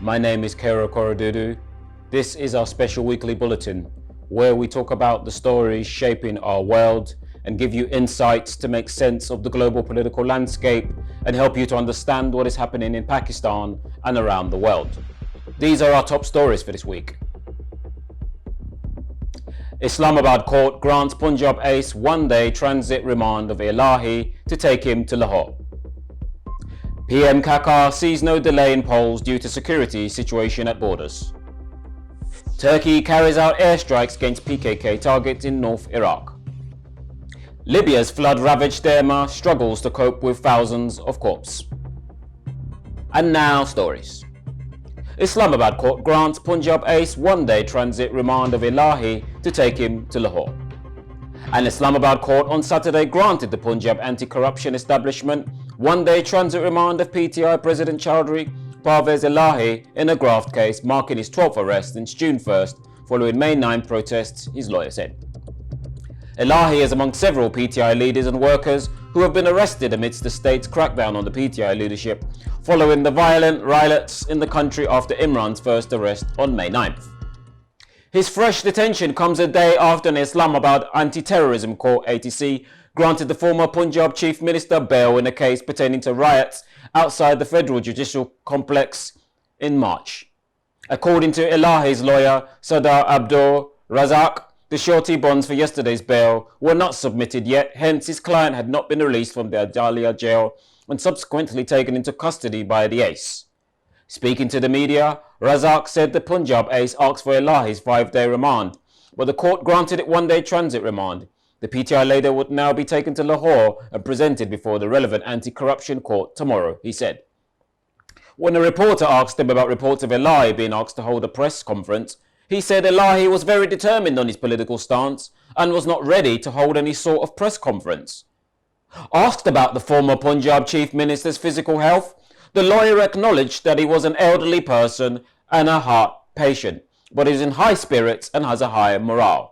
My name is Kero Korodudu. This is our special weekly bulletin where we talk about the stories shaping our world and give you insights to make sense of the global political landscape and help you to understand what is happening in Pakistan and around the world. These are our top stories for this week. Islamabad court grants Punjab ace one-day transit remand of Elahi to take him to Lahore. PM Kakar sees no delay in polls due to security situation at borders. Turkey carries out airstrikes against PKK targets in North Iraq. Libya's flood-ravaged Derma struggles to cope with thousands of corpses. And now stories. Islamabad court grants Punjab ace one-day transit remand of Elahi to take him to Lahore. An Islamabad court on Saturday granted the Punjab anti-corruption establishment one-day transit remand of PTI President Chaudhry Parvez Elahi in a graft case marking his 12th arrest since June 1st following May 9 protests, his lawyer said. Elahi is among several PTI leaders and workers who have been arrested amidst the state's crackdown on the PTI leadership following the violent riots in the country after Imran's first arrest on May 9th. His fresh detention comes a day after an Islamabad anti-terrorism court ATC granted the former Punjab Chief Minister bail in a case pertaining to riots outside the Federal Judicial Complex in March. According to Elahi's lawyer, Sadar Abdur Razak, the surety bonds for yesterday's bail were not submitted yet, hence his client had not been released from the Adalia jail and subsequently taken into custody by the ace. Speaking to the media, Razak said the Punjab ace asked for Elahi's 5-day remand, but the court granted it one-day transit remand. The PTI leader would now be taken to Lahore and presented before the relevant anti-corruption court tomorrow, he said. When a reporter asked him about reports of Elahi being asked to hold a press conference, he said Elahi was very determined on his political stance and was not ready to hold any sort of press conference. Asked about the former Punjab Chief Minister's physical health, the lawyer acknowledged that he was an elderly person and a heart patient, but is in high spirits and has a high morale.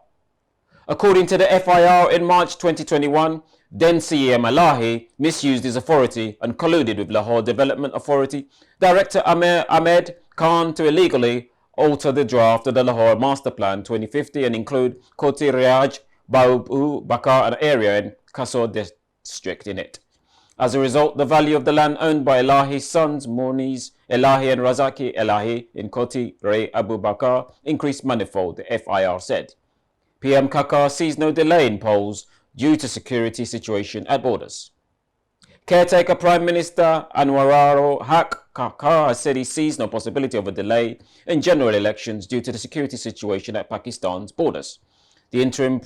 According to the FIR in March 2021, then CM Elahi misused his authority and colluded with Lahore Development Authority Director Ahmed Khan to illegally alter the draft of the Lahore Master Plan 2050 and include Koti Riaj, Babu Bakar, an area in Kasur district in it. As a result, the value of the land owned by Elahi's sons, Moniz Elahi and Razaki Elahi in Koti Ray Abu Bakar increased manifold, the FIR said. PM Kakar sees no delay in polls due to security situation at borders. Caretaker Prime Minister Anwararo Haq Kakar has said he sees no possibility of a delay in general elections due to the security situation at Pakistan's borders. The interim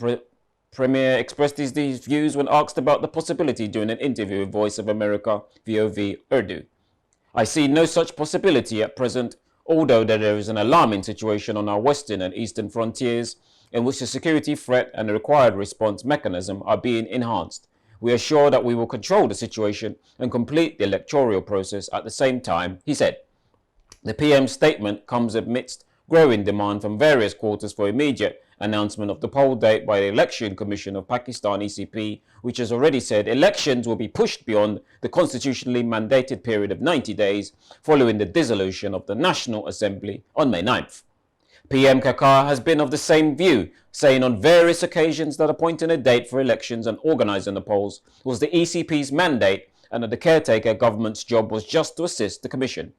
Premier expressed his views when asked about the possibility during an interview with Voice of America VOV Urdu. I see no such possibility at present, although there is an alarming situation on our western and eastern frontiers in which the security threat and the required response mechanism are being enhanced. We are sure that we will control the situation and complete the electoral process at the same time, he said. The PM's statement comes amidst growing demand from various quarters for immediate announcement of the poll date by the Election Commission of Pakistan ECP, which has already said elections will be pushed beyond the constitutionally mandated period of 90 days following the dissolution of the National Assembly on May 9th. PM Kakar has been of the same view, saying on various occasions that appointing a date for elections and organising the polls was the ECP's mandate and that the caretaker government's job was just to assist the Commission.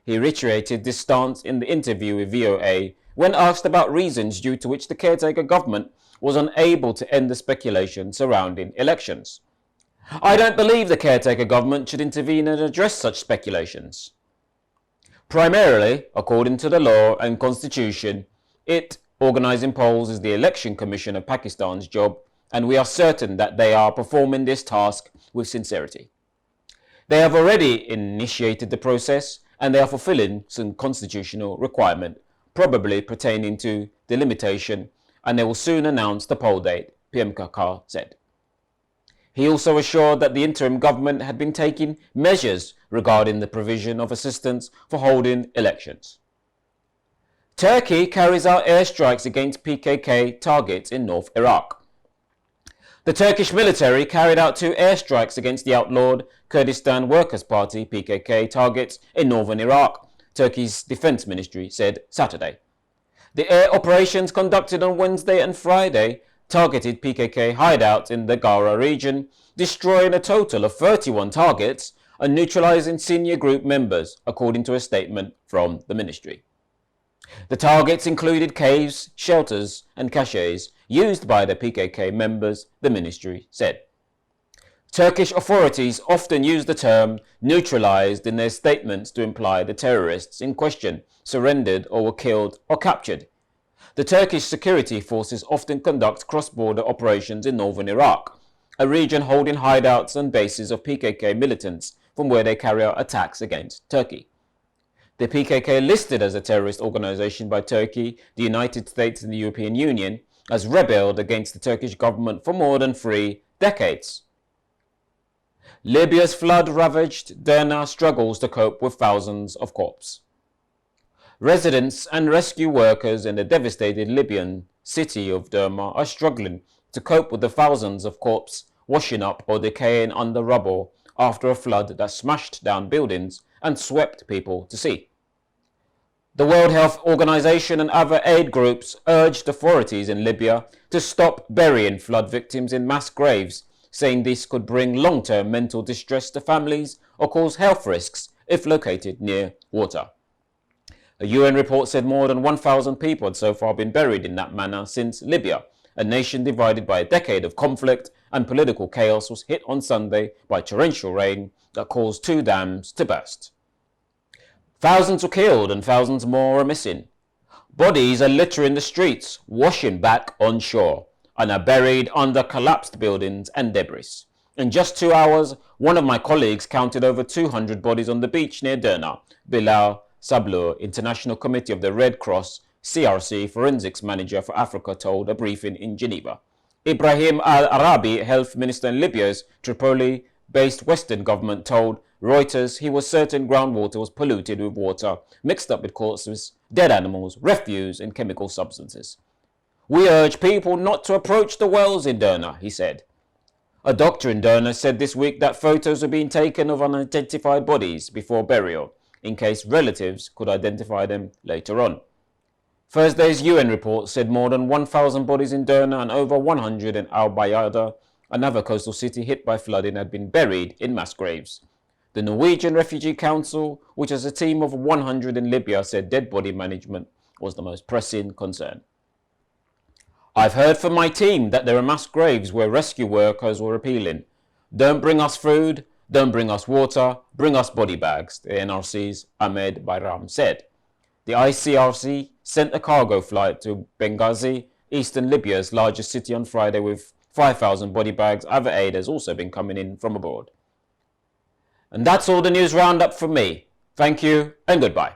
He reiterated this stance in the interview with VOA when asked about reasons due to which the caretaker government was unable to end the speculation surrounding elections. I don't believe the caretaker government should intervene and address such speculations. Primarily, according to the law and constitution, organising polls is the Election Commission of Pakistan's job, and we are certain that they are performing this task with sincerity. They have already initiated the process, and they are fulfilling some constitutional requirement, probably pertaining to the limitation, and they will soon announce the poll date, PM Kakar said. He also assured that the interim government had been taking measures regarding the provision of assistance for holding elections. Turkey carries out airstrikes against PKK targets in North Iraq. The Turkish military carried out 2 airstrikes against the outlawed Kurdistan Workers' Party PKK targets in northern Iraq, Turkey's defense ministry said Saturday. The air operations conducted on Wednesday and Friday targeted PKK hideouts in the Gara region, destroying a total of 31 targets and neutralizing senior group members, according to a statement from the ministry. The targets included caves, shelters and caches used by the PKK members, the ministry said. Turkish authorities often use the term neutralized in their statements to imply the terrorists in question surrendered or were killed or captured. The Turkish security forces often conduct cross-border operations in northern Iraq, a region holding hideouts and bases of PKK militants from where they carry out attacks against Turkey. The PKK, listed as a terrorist organization by Turkey, the United States and the European Union, has rebelled against the Turkish government for more than 3 decades. Libya's flood-ravaged Derna struggles to cope with thousands of corpses. Residents and rescue workers in the devastated Libyan city of Derna are struggling to cope with the thousands of corpses washing up or decaying under rubble after a flood that smashed down buildings and swept people to sea. The World Health Organization and other aid groups urged authorities in Libya to stop burying flood victims in mass graves, saying this could bring long-term mental distress to families or cause health risks if located near water. A UN report said more than 1,000 people had so far been buried in that manner since Libya, a nation divided by a decade of conflict and political chaos, was hit on Sunday by torrential rain that caused 2 dams to burst. Thousands were killed and thousands more are missing. Bodies are littering the streets, washing back on shore, and are buried under collapsed buildings and debris. In just 2 hours, one of my colleagues counted over 200 bodies on the beach near Derna. Bilal Sablour, International Committee of the Red Cross, CRC Forensics Manager for Africa, told a briefing in Geneva. Ibrahim al-Arabi, Health Minister in Libya's Tripoli-based Western government, told Reuters he was certain groundwater was polluted with water mixed up with corpses, dead animals, refuse and chemical substances. We urge people not to approach the wells in Derna, he said. A doctor in Derna said this week that photos were being taken of unidentified bodies before burial, in case relatives could identify them later on. Thursday's UN report said more than 1,000 bodies in Derna and over 100 in Al Bayada, another coastal city hit by flooding, had been buried in mass graves. The Norwegian Refugee Council, which has a team of 100 in Libya, said dead body management was the most pressing concern. I've heard from my team that there are mass graves where rescue workers were appealing. Don't bring us food, don't bring us water, bring us body bags, the NRC's Ahmed Bayram said. The ICRC sent a cargo flight to Benghazi, eastern Libya's largest city, on Friday with 5,000 body bags. Other aid has also been coming in from abroad. And that's all the news roundup from me. Thank you and goodbye.